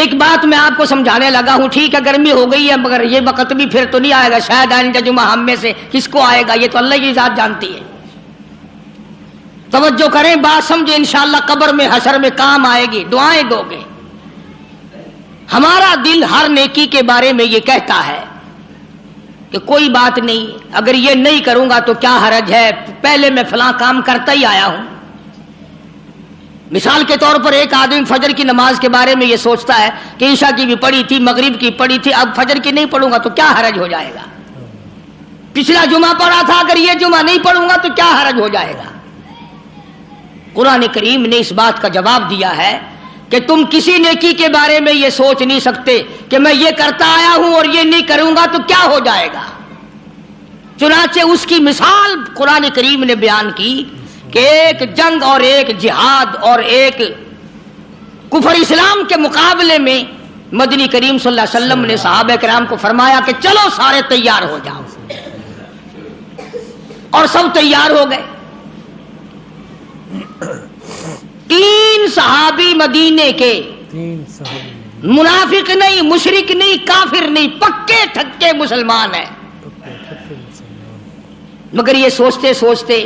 ایک بات میں آپ کو سمجھانے لگا ہوں، ٹھیک ہے گرمی ہو گئی ہے مگر یہ وقت بھی پھر تو نہیں آئے گا، شاید آئندہ جمعہ ہم میں سے کس کو آئے گا، یہ تو اللہ کی ذات جانتی ہے۔ توجہ کریں، بات سمجھیں، انشاءاللہ قبر میں حشر میں کام آئے گی، دعائیں دو گے۔ ہمارا دل ہر نیکی کے بارے میں یہ کہتا ہے کہ کوئی بات نہیں، اگر یہ نہیں کروں گا تو کیا حرج ہے، پہلے میں فلاں کام کرتا ہی آیا ہوں۔ مثال کے طور پر ایک آدمی فجر کی نماز کے بارے میں یہ سوچتا ہے کہ عشاء کی بھی پڑھی تھی، مغرب کی پڑھی تھی، اب فجر کی نہیں پڑھوں گا تو کیا حرج ہو جائے گا، پچھلا جمعہ پڑھا تھا، اگر یہ جمعہ نہیں پڑھوں گا تو کیا حرج ہو جائے گا۔ قرآن کریم نے اس بات کا جواب دیا ہے کہ تم کسی نیکی کے بارے میں یہ سوچ نہیں سکتے کہ میں یہ کرتا آیا ہوں اور یہ نہیں کروں گا تو کیا ہو جائے گا۔ چنانچہ اس کی مثال قرآن کریم نے بیان کی کہ ایک جنگ اور ایک جہاد اور ایک کفر اسلام کے مقابلے میں مدنی کریم صلی اللہ علیہ وسلم نے صحابہ کرام کو فرمایا کہ چلو سارے تیار ہو جاؤ، اور سب تیار ہو گئے۔ 3 صحابی مدینے کے، منافق نہیں، مشرک نہیں، کافر نہیں، پکے تھکے مسلمان ہیں، مگر یہ سوچتے سوچتے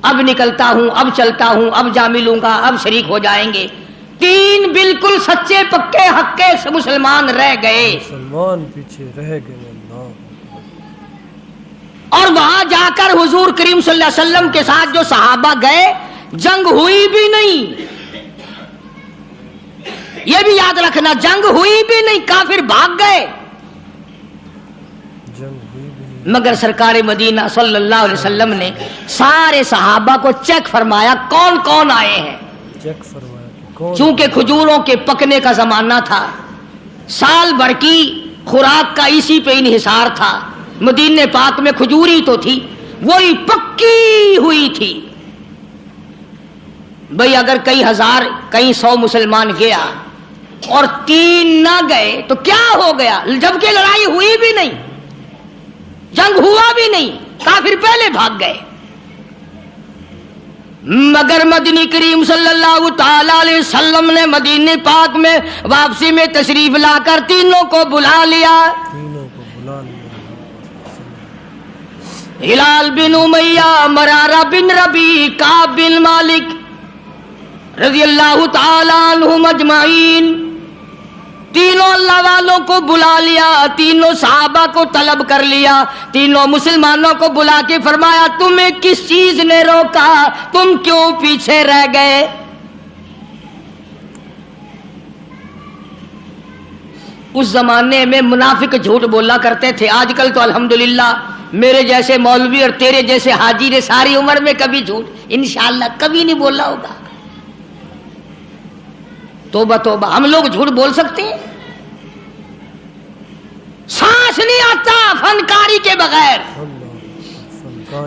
اب نکلتا ہوں، اب چلتا ہوں، اب جا ملوں گا، اب شریک ہو جائیں گے۔ 3 بالکل سچے پکے حقے سے مسلمان رہ گئے، مسلمان پیچھے رہ گئے۔ اللہ، اور وہاں جا کر حضور کریم صلی اللہ علیہ وسلم کے ساتھ جو صحابہ گئے، جنگ ہوئی بھی نہیں، یہ بھی یاد رکھنا، جنگ ہوئی بھی نہیں، کافر بھاگ گئے، جنگ ہوئی بھی نہیں، مگر سرکار مدینہ صلی اللہ علیہ وسلم نے سارے صحابہ کو چیک فرمایا کون کون آئے ہیں۔ چیک فرمایا کہ کون، چونکہ کھجوروں کے پکنے کا زمانہ تھا، سال بھر کی خوراک کا اسی پہ انحصار تھا، مدینے پاک میں کھجور ہی تو تھی، وہی پکی ہوئی تھی۔ بھئی اگر کئی ہزار کئی 100 مسلمان گیا اور 3 نہ گئے تو کیا ہو گیا، جبکہ لڑائی ہوئی بھی نہیں، جنگ ہوا بھی نہیں، کافر پہلے بھاگ گئے، مگر مدنی کریم صلی اللہ تعالی علیہ وسلم نے مدینے پاک میں واپسی میں تشریف لا کر تینوں کو بلا لیا۔ تینوں کو بلا لیا، ہلال بن امیہ، مرارہ بن ربیع، کعب بن مالک رضی اللہ تعالی عنہم اجمعین، تینوں اللہ والوں کو بلا لیا، تینوں صحابہ کو طلب کر لیا، تینوں مسلمانوں کو بلا کے فرمایا تمہیں کس چیز نے روکا، تم کیوں پیچھے رہ گئے؟ اس زمانے میں منافق جھوٹ بولا کرتے تھے، آج کل تو الحمدللہ میرے جیسے مولوی اور تیرے جیسے حاجی نے ساری عمر میں کبھی جھوٹ انشاءاللہ کبھی نہیں بولا ہوگا۔ توبہ توبہ، ہم لوگ جھوٹ بول سکتے ہیں؟ سانس نہیں آتا فنکاری کے بغیر۔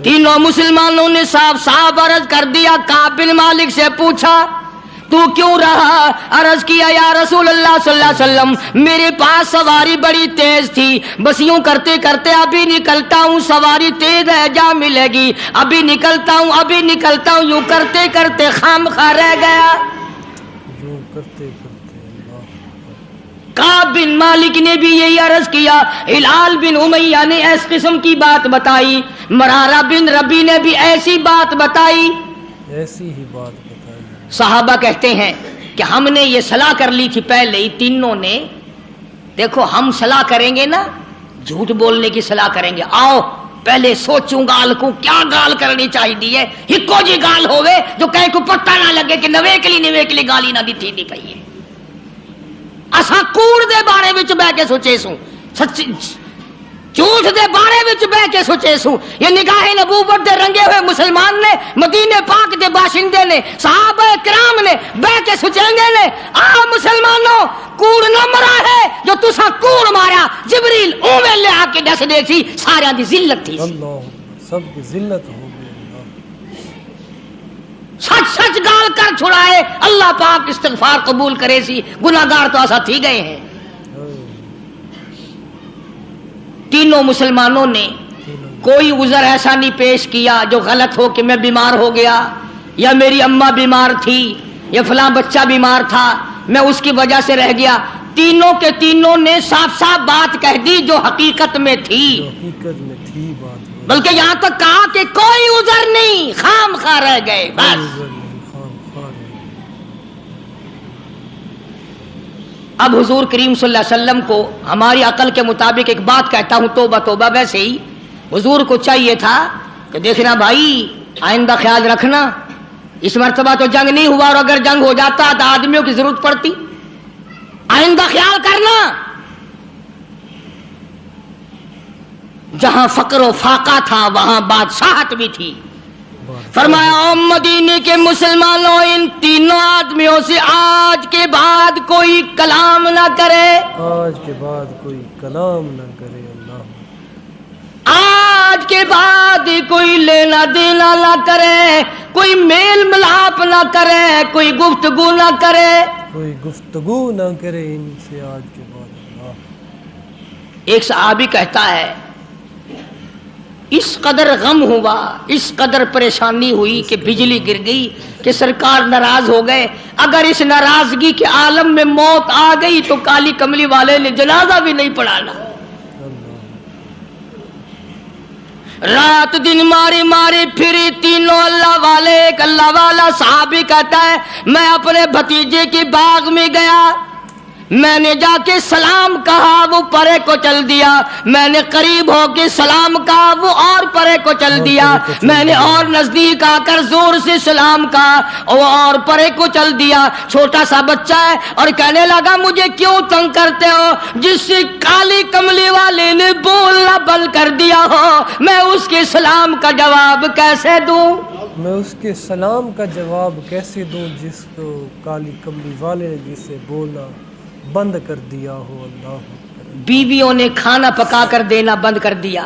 تینوں مسلمانوں نے صاف صاف عرض کر دیا، کعب بن مالک سے پوچھا تو کیوں رہا؟ عرض کیا یا رسول اللہ صلی اللہ علیہ وسلم میرے پاس سواری بڑی تیز تھی، بس یوں کرتے کرتے ابھی نکلتا ہوں، سواری تیز ہے جا ملے گی، ابھی نکلتا ہوں ابھی نکلتا ہوں، یوں کرتے کرتے خامخواہ رہ گیا۔ یوں کرتے کرتے اللہ، کعب بن مالک نے بھی یہی عرض کیا، ہلال بن امیہ نے اس قسم کی بات بتائی، مرارہ بن ربیع نے بھی ایسی بات بتائی، ایسی ہی بات بتائی۔ صحابہ کہتے ہیں کہ ہم نے یہ صلاح کر لی تھی پہلے ہی تینوں نے، دیکھو ہم صلاح کریں گے نا، جھوٹ بولنے کی صلاح کریں گے، آؤ پہلے سوچوں گال کو کیا گال کرنی چاہیے، ہکو جی گال ہوئے جو کہیں کو پتہ نہ لگے کہ نویکلی گالی نہ دیتی نہیں کہیے، اسا کوڑ دے بارے وچ بہ کے سوچے سوں، سچی جھوٹ دے بارے وچ بہ کے سوچے سوں، یہ نگاہ نبوت دے رنگے ہوئے مسلمان نے، مدینے پاک دے باشندے نے، صحابہ کرام نے بہ کے سوچیں گے، آ مسلمانوں کوڑ نہ مرا ہے جو تسا کوڑ مارا، جبریل اوے لے آ کے دس دے سی، سارے دی ذلت تھی، اللہ سب کی ذلت ہو گئی۔ اللہ سچ سچ گال کر چھڑائے، اللہ پاک استغفار قبول کرے سی، گناہگار تو ایسا تھی گئے ہیں۔ تینوں مسلمانوں نے کوئی عذر ایسا نہیں پیش کیا جو غلط ہو کہ میں بیمار ہو گیا، یا میری اماں بیمار تھی، یا فلاں بچہ بیمار تھا میں اس کی وجہ سے رہ گیا، تینوں کے تینوں نے صاف صاف بات کہہ دی جو حقیقت میں تھی، جو حقیقت میں تھی بات وہی۔ بلکہ یہاں تک کہا کہ کوئی عذر نہیں، خام خواہ رہ گئے کوئی بس۔ عذر نہیں، خواہ رہ گئے۔ اب حضور کریم صلی اللہ علیہ وسلم کو ہماری عقل کے مطابق ایک بات کہتا ہوں، توبہ توبہ، ویسے ہی حضور کو چاہیے تھا کہ دیکھنا بھائی، آئندہ خیال رکھنا، اس مرتبہ تو جنگ نہیں ہوا، اور اگر جنگ ہو جاتا تو آدمیوں کی ضرورت پڑتی، آئندہ خیال کرنا۔ جہاں فقر و فاقہ تھا وہاں بادشاہت بھی تھی۔ فرمایا او مدینے کے مسلمانوں، ان تینوں آدمیوں سے آج کے بعد کوئی کلام نہ کرے، آج کے بعد کوئی کلام نہ کرے، اللہ آج کے بعد کوئی لینا دینا نہ کرے، کوئی میل ملاپ نہ کرے، کوئی گفتگو نہ کرے۔ کوئی گفتگو نہ کرے ان سے آج کے بعد، اللہ۔ ایک صحابی کہتا ہے اس قدر غم ہوا، اس قدر پریشانی ہوئی کہ بجلی گر گئی کہ سرکار ناراض ہو گئے، اگر اس ناراضگی کے عالم میں موت آ گئی تو کالی کملی والے نے جنازہ بھی نہیں پڑھانا۔ رات دن مارے مارے پھرے تینوں اللہ والے، ایک اللہ والا صحابی کہتا ہے میں اپنے بھتیجے کے باغ میں گیا، میں نے جا کے سلام کہا، وہ پرے کو چل دیا، میں نے قریب ہو کے سلام کہا، وہ اور پرے کو چل دیا، میں نے اور نزدیک آ کر زور سے سلام کہا، وہ اور پرے کو چل دیا۔ چھوٹا سا بچہ ہے اور کہنے لگا مجھے کیوں تنگ کرتے ہو، جس سے کالی کملی والے نے بولنا بند کر دیا ہو، میں اس کے سلام کا جواب کیسے دوں؟ میں اس کے سلام کا جواب کیسے دوں جس کو کالی کملی والے نے جس سے بولنا بند کر دیا ہو، اللہ۔ بیویوں نے کھانا پکا کر دینا بند کر دیا۔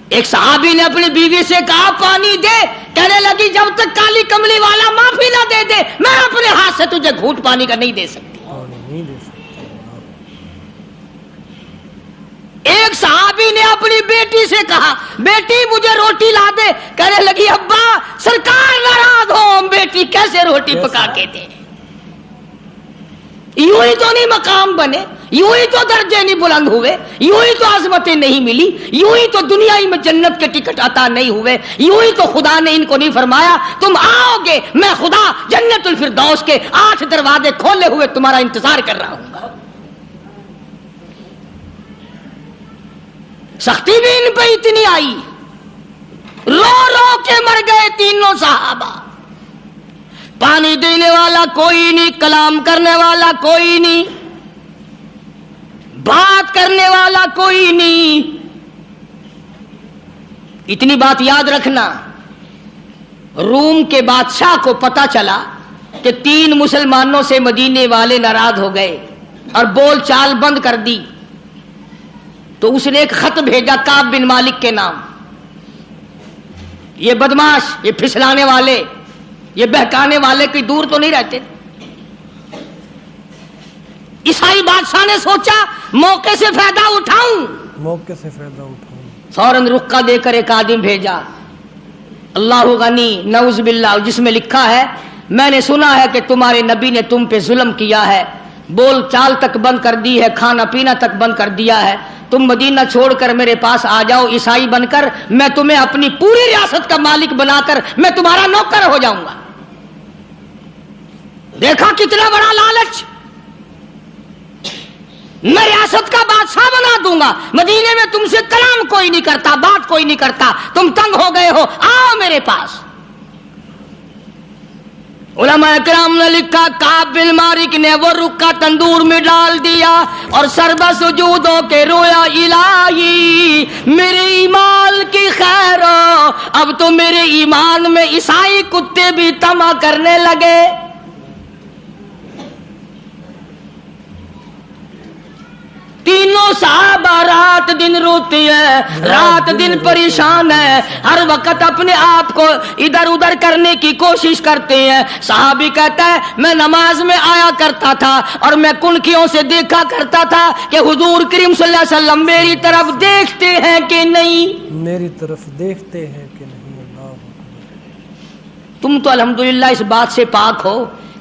ایک صحابی نے اپنی بیوی سے کہا پانی دے، کہنے لگی جب تک کالی کملی والا معافی نہ دے دے میں اپنے ہاتھ سے تجھے گھونٹ پانی کا نہیں دے سکتی۔ پانی نہیں دے سکتے، اللہ۔ ایک صحابی نے اپنی بیٹی سے کہا بیٹی مجھے روٹی لا دے، کہنے لگی ابا سرکار ناراض ہو، بیٹی کیسے روٹی پکا کے دے؟ یوں ہی تو نہیں مقام بنے، یوں ہی تو درجے نہیں بلند ہوئے، یوں ہی تو عظمتیں نہیں ملی، یوں ہی تو دنیا ہی میں جنت کے ٹکٹ عطا نہیں ہوئے، یوں ہی تو خدا نے ان کو نہیں فرمایا تم آؤ گے، میں خدا جنت الفردوس کے 8 دروازے کھولے ہوئے تمہارا انتظار کر رہا ہوں۔ سختی بھی ان پہ اتنی آئی، رو رو کے مر گئے تینوں صحابہ۔ پانی دینے والا کوئی نہیں، کلام کرنے والا کوئی نہیں، بات کرنے والا کوئی نہیں۔ اتنی بات یاد رکھنا، روم کے بادشاہ کو پتا چلا کہ 3 مسلمانوں سے مدینے والے ناراض ہو گئے اور بول چال بند کر دی، تو اس نے ایک خط بھیجا کعب بن مالک کے نام، یہ بدماش، یہ پھسلانے والے، یہ بہکانے والے کوئی دور تو نہیں رہتے۔ عیسائی بادشاہ نے سوچا موقع سے فائدہ اٹھاؤں، موقع سے فائدہ اٹھاؤں، فوراً رکا دے کر ایک آدمی بھیجا، اللہ غنی نعوذ باللہ، جس میں لکھا ہے میں نے سنا ہے کہ تمہارے نبی نے تم پہ ظلم کیا ہے، بول چال تک بند کر دی ہے، کھانا پینا تک بند کر دیا ہے، تم مدینہ چھوڑ کر میرے پاس آ جاؤ عیسائی بن کر، میں تمہیں اپنی پوری ریاست کا مالک بنا کر میں تمہارا نوکر ہو جاؤں گا۔ دیکھا کتنا بڑا لالچ، میں ریاست کا بادشاہ بنا دوں گا، مدینے میں تم سے کلام کوئی نہیں کرتا، بات کوئی نہیں کرتا، تم تنگ ہو گئے ہو، آؤ میرے پاس۔ علماء کرام نے لکھا کعب بن مالک نے وہ رکا تندور میں ڈال دیا اور سربا سجود ہو کے رویا الہی میرے ایمان کی خیر ہو، اب تو میرے ایمان میں عیسائی کتے بھی طمع کرنے لگے۔ تینوں صحابہ رات دن روتے ہیں، رات دن پریشان ہیں، ہر وقت اپنے آپ کو ادھر ادھر کرنے کی کوشش کرتے ہیں۔ صحابی کہتا ہے میں نماز میں آیا کرتا تھا اور میں کنکھیوں سے دیکھا کرتا تھا کہ حضور کریم صلی اللہ علیہ وسلم میری طرف دیکھتے ہیں کہ نہیں، میری طرف دیکھتے ہیں کہ نہیں، اللہ۔ تم تو الحمدللہ اس بات سے پاک ہو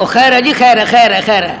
ਉਹ ਖੈਰ ਹੈ ਜੀ, ਖੈਰ ਹੈ, ਖੈਰ ਹੈ, ਖੈਰ ਹੈ।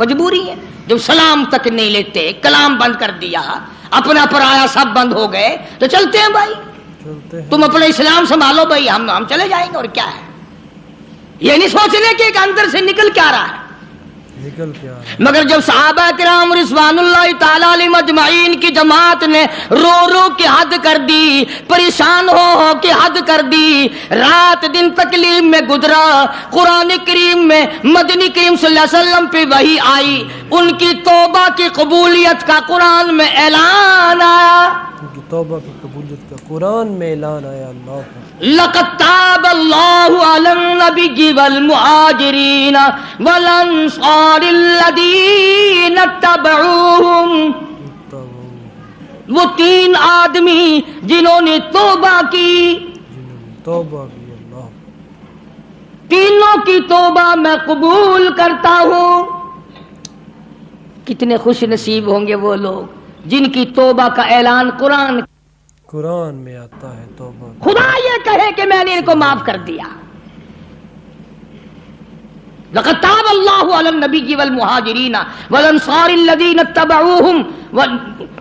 مجبوری ہے. جب سلام تک نہیں لیتے, کلام بند کر دیا, اپنا پرایا سب بند ہو گئے, تو چلتے ہیں بھائی, تم اپنا اسلام سنبھالو بھائی, ہم چلے جائیں گے. اور کیا ہے, یہ نہیں سوچنے کہ ایک اندر سے نکل کیا رہا ہے. مگر جب صحابہ کرام رضوان اللہ تعالی علیہم اجمعین کی جماعت نے رو رو کے حد کر دی, پریشان ہو کے حد کر دی, رات دن تکلیف میں گزرا, قرآن کریم میں مدنی کریم صلی اللہ علیہ وسلم پہ وحی آئی, ان کی توبہ کی قبولیت کا قرآن میں اعلان آیا. توبہ کی قبولیت کا قرآن میں اعلان آیا. اللہ لقد تاب اللہ علی النبی والمہاجرین والانصار الذین اتبعوہم, وہ 3 آدمی جنہوں نے توبہ کی, اللہ تینوں کی توبہ میں قبول کرتا ہوں. کتنے خوش نصیب ہوں گے وہ لوگ جن کی توبہ کا اعلان قرآن میں آتا ہے. توبہ خدا یہ کہے کہ میں نے ان کو معاف کر دیا. لقد تاب اللہ علی النبی والمہاجرین والانصار الذین اتبعوہم,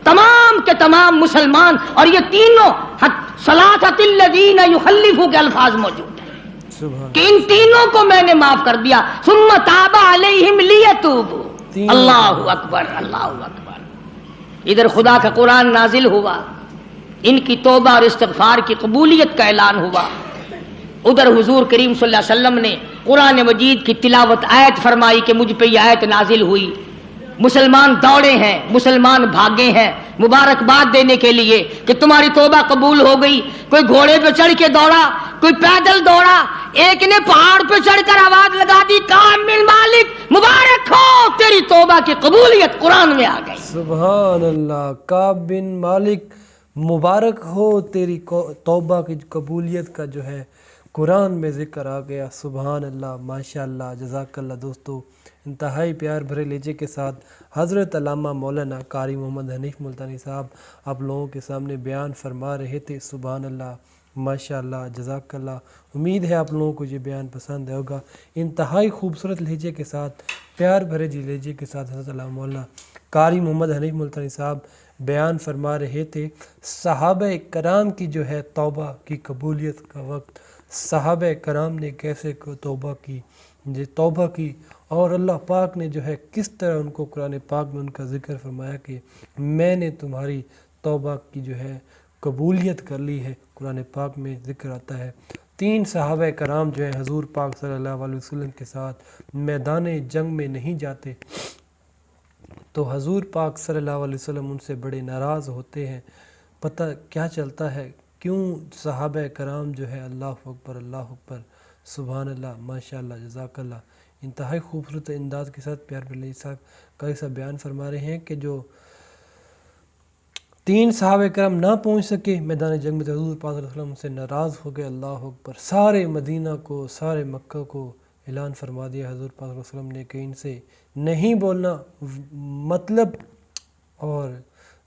تمام کے تمام مسلمان, اور یہ تینوں ثلاثۃ الذین یخلفوا کے الفاظ موجود ہیں کہ ان تینوں کو میں نے معاف کر دیا. ثم تاب علیہم لیتوبوا. اللہ اکبر, اللہ اکبر. ادھر خدا کا قرآن نازل ہوا, ان کی توبہ اور استغفار کی قبولیت کا اعلان ہوا. ادھر حضور کریم صلی اللہ علیہ وسلم نے قرآن مجید کی تلاوت آیت فرمائی کہ مجھ پہ یہ آیت نازل ہوئی. مسلمان دوڑے ہیں, مسلمان بھاگے ہیں مبارکباد دینے کے لیے کہ تمہاری توبہ قبول ہو گئی. کوئی گھوڑے پہ چڑھ کے دوڑا, کوئی پیدل دوڑا, ایک نے پہاڑ پہ چڑھ کر آواز لگا دی, کعب بن مالک مبارک ہو تیری توبہ کی قبولیت قرآن میں آ گئی. سبحان اللہ. کعب بن مالک مبارک ہو تیری توبہ کی قبولیت کا جو ہے قرآن میں ذکر آ گیا. سبحان اللہ, ماشاء اللہ, جزاک اللہ. دوستو, انتہائی پیار بھرے لہجے کے ساتھ حضرت علامہ مولانا قاری محمد حنیف ملتانی صاحب آپ لوگوں کے سامنے بیان فرما رہے تھے. سبحان اللہ, ماشاء اللہ, جزاک اللہ. امید ہے آپ لوگوں کو یہ بیان پسند ہوگا. انتہائی خوبصورت لہجے کے ساتھ, پیار بھرے لہجے کے ساتھ حضرت علامہ مولانا قاری محمد حنیف ملتانی صاحب بیان فرما رہے تھے صحابہ کرام کی جو ہے توبہ کی قبولیت کا وقت. صحابہ کرام نے کیسے توبہ کی اور اللہ پاک نے جو ہے کس طرح ان کو قرآن پاک میں ان کا ذکر فرمایا کہ میں نے تمہاری توبہ کی جو ہے قبولیت کر لی ہے. قرآن پاک میں ذکر آتا ہے 3 صحابہ کرام جو ہیں حضور پاک صلی اللہ علیہ وسلم کے ساتھ میدان جنگ میں نہیں جاتے تو حضور پاک صلی اللہ علیہ وسلم ان سے بڑے ناراض ہوتے ہیں. پتہ کیا چلتا ہے کیوں صحابہ کرام جو ہے اللہ اکبر, اللہ اکبر, سبحان اللہ, ماشاء اللہ, جزاک اللہ. انتہائی خوبصورت انداز کے ساتھ پیار بھرے صاحب کا ایسا بیان فرما رہے ہیں کہ جو 3 صحابہ کرام نہ پہنچ سکے میدان جنگ میں, حضور پاک صلی اللہ علیہ وسلم سے ناراض ہو گئے. اللہ اکبر. سارے مدینہ کو, سارے مکہ کو اعلان فرما دیا حضور پاک صلی اللہ علیہ وسلم نے کہ ان سے نہیں بولنا. مطلب اور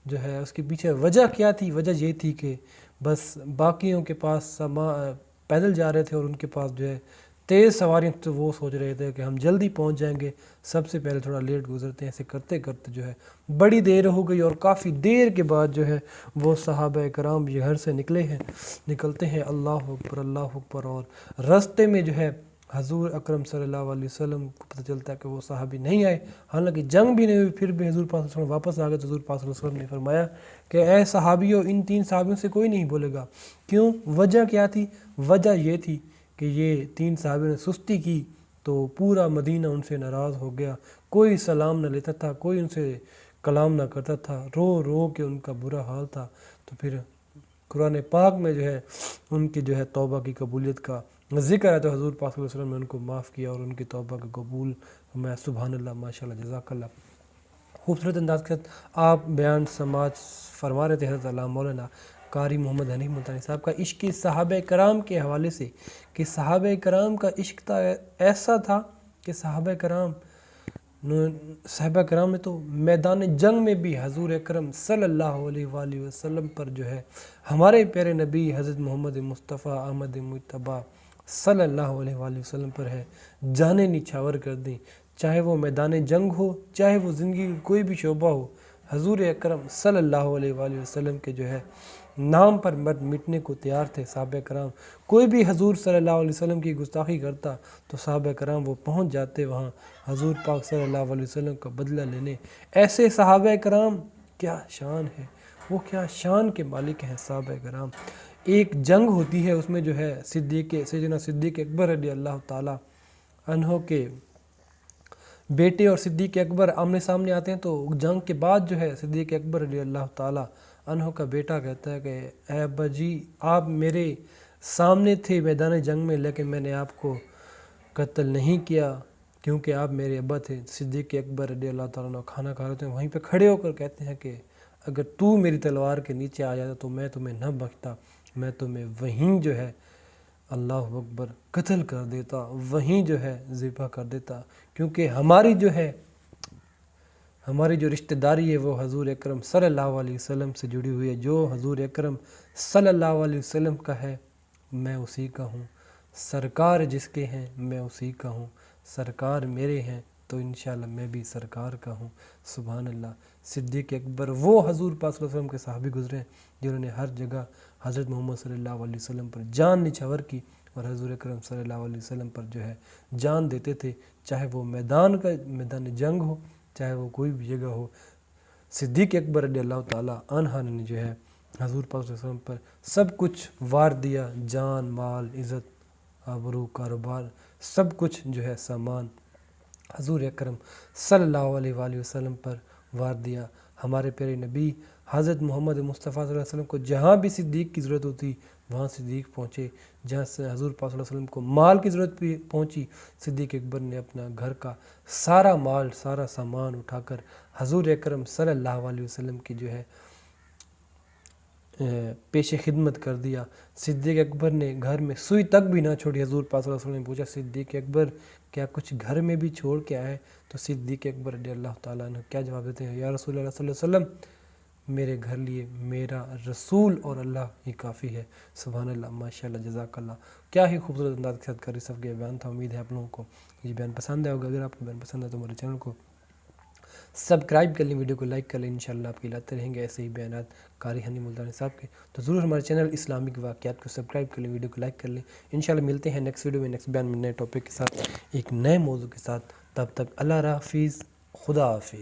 جو ہے اس کے پیچھے وجہ کیا تھی؟ وجہ یہ تھی کہ بس باقیوں کے پاس پیدل جا رہے تھے اور ان کے پاس جو ہے تیز سواریاں, تو وہ سوچ رہے تھے کہ ہم جلدی پہنچ جائیں گے, سب سے پہلے تھوڑا لیٹ گزرتے ہیں. ایسے کرتے کرتے جو ہے بڑی دیر ہو گئی اور کافی دیر کے بعد جو ہے وہ صحابہ کرام یہ گھر سے نکلتے ہیں. اللہ اکبر, اللہ اکبر. اور راستے میں جو ہے حضور اکرم صلی اللہ علیہ وسلم کو پتہ چلتا ہے کہ وہ صحابی نہیں آئے, حالانکہ جنگ بھی نہیں ہوئی, پھر بھی حضور پاک صلی اللہ علیہ وسلم واپس آ گئے. تو حضور پاک صلی اللہ علیہ وسلم نے فرمایا کہ اے صحابیوں, ان 3 صحابیوں سے کوئی نہیں بولے گا. کیوں؟ وجہ کیا تھی؟ وجہ یہ تھی کہ یہ 3 صحابیوں نے سستی کی تو پورا مدینہ ان سے ناراض ہو گیا. کوئی سلام نہ لیتا تھا, کوئی ان سے کلام نہ کرتا تھا, رو رو کے ان کا برا حال تھا. تو پھر قرآن پاک میں جو ہے ان کی جو ہے توبہ کی قبولیت کا ذکر ہے تو حضور پاک صلی اللہ علیہ وسلم نے ان کو معاف کیا اور ان کی توبہ کا قبول فرمایا. سبحان اللہ, ماشاء اللہ, جزاک اللہ. خوبصورت انداز کے ساتھ آپ بیان سماج فرما رہے تھے حضرت علامہ مولانا قاری محمد حنیف ملتانی صاحب کا عشق صحابہ کرام کے حوالے سے کہ صحابہ کرام کا عشق ایسا تھا کہ صحابہ کرام نے تو میدان جنگ میں بھی حضور اکرم صلی اللہ علیہ وآلہ وسلم پر جو ہے ہمارے پیارے نبی حضرت محمد مصطفیٰ احمد مجتبیٰ صلی اللہ علیہ وآلہ وسلم پر ہے جانیں نچھاور کر دیں. چاہے وہ میدان جنگ ہو، چاہے وہ زندگی کا کوئی بھی شعبہ ہو، حضور اکرم صلی اللہ علیہ وآلہ وسلم کے جو ہے نام پر مٹنے کو تیار تھے صحابہ کرام۔ کوئی بھی حضور صلی اللہ علیہ وسلم کی گستاخی کرتا تو صحابہ کرام وہ پہنچ جاتے وہاں حضور پاک صلی اللہ علیہ وسلم کا بدلہ لینے۔ ایسے صحابہ کرام کیا شان ہے، وہ کیا شان کے مالک ہیں صحابہ کرام۔ ایک جنگ ہوتی ہے، اس میں جو ہے سیدنا صدیق اکبر رضی اللہ تعالیٰ عنہ کے بیٹے اور صدیق اکبر آمنے سامنے آتے ہیں، تو جنگ کے بعد جو ہے صدیق اکبر رضی اللہ تعالیٰ عنہ کا بیٹا کہتا ہے کہ اے ابا جی، آپ میرے سامنے تھے میدان جنگ میں، لیکن میں نے آپ کو قتل نہیں کیا کیونکہ آپ میرے ابا تھے۔ صدیق اکبر رضی اللہ تعالیٰ عنہ کھانا کھا رہے تھے، وہیں پہ کھڑے ہو کر کہتے ہیں کہ اگر تو میری تلوار کے نیچے آ جاتا تو میں تمہیں نہ بخشتا، میں تمہیں وہیں جو ہے اللہ اکبر قتل کر دیتا، وہیں جو ہے ذبح کر دیتا، کیونکہ ہماری جو رشتہ داری ہے وہ حضور اکرم صلی اللہ علیہ وسلم سے جڑی ہوئی ہے۔ جو حضور اکرم صلی اللہ علیہ وسلم کا ہے میں اسی کا ہوں، سرکار جس کے ہیں میں اسی کا ہوں، سرکار میرے ہیں تو انشاءاللہ میں بھی سرکار کا ہوں۔ سبحان اللہ۔ صدیق اکبر وہ حضور پاک صلی اللہ علیہ وسلم کے صحابی گزرے ہیں جنہوں نے ہر جگہ حضرت محمد صلی اللہ علیہ وسلم پر جان نچھاور کی، اور حضور اکرم صلی اللہ علیہ وسلم پر جو ہے جان دیتے تھے، چاہے وہ میدان جنگ ہو، چاہے وہ کوئی بھی جگہ ہو۔ صدیق اکبر رضی اللہ تعالیٰ عنہ نے جو ہے حضور پاک صلی اللہ علیہ وسلم پر سب کچھ وار دیا، جان، مال، عزت، آبرو، کاروبار، سب کچھ جو ہے سامان حضور اکرم صلی اللہ علیہ وآلہ وسلم پر وار دیا۔ ہمارے پیارے نبی حضرت محمد مصطفیٰ صلی اللہ علیہ وسلم کو جہاں بھی صدیق کی ضرورت ہوتی وہاں صدیق پہنچے، جہاں سے حضور پاک صلی اللہ علیہ وسلم کو مال کی ضرورت پہنچی، صدیق اکبر نے اپنا گھر کا سارا مال، سارا سامان اٹھا کر حضور اکرم صلی اللہ علیہ وسلم کی جو ہے پیش خدمت کر دیا۔ صدیق اکبر نے گھر میں سوئی تک بھی نہ چھوڑی۔ حضور پاک صلی اللہ علیہ وسلم نے پوچھا صدیق اکبر کیا کچھ گھر میں بھی چھوڑ کے آئے؟ تو صدیق اکبر رضی اللہ تعالیٰ عنہ کیا جواب دیتے ہیں؟ یا رسول اللہ صلی اللہ علیہ وسلم، میرے گھر لیے میرا رسول اور اللہ ہی کافی ہے۔ سبحان اللہ، ماشاءاللہ، جزاک اللہ۔ کیا ہی خوبصورت انداز کے ساتھ کری صاحب کا بیان تھا۔ امید ہے آپ لوگوں کو یہ بیان پسند آئے ہوگا۔ اگر آپ کو بیان پسند ہے تو ہمارے چینل کو سبسکرائب کر لیں، ویڈیو کو لائک کر لیں، انشاءاللہ آپ کی لاتے رہیں گے ایسے ہی بیانات قاری ہنی ملتانی صاحب کے۔ تو ضرور ہمارے چینل اسلامک واقعات کو سبسکرائب کر لیں، ویڈیو کو لائک کر لیں۔ انشاءاللہ ملتے ہیں نیکسٹ ویڈیو میں، نیکسٹ بیان میں، نئے ٹاپک کے ساتھ، ایک نئے موضوع کے ساتھ۔ تب تک اللہ حافظ، خدا حافظ۔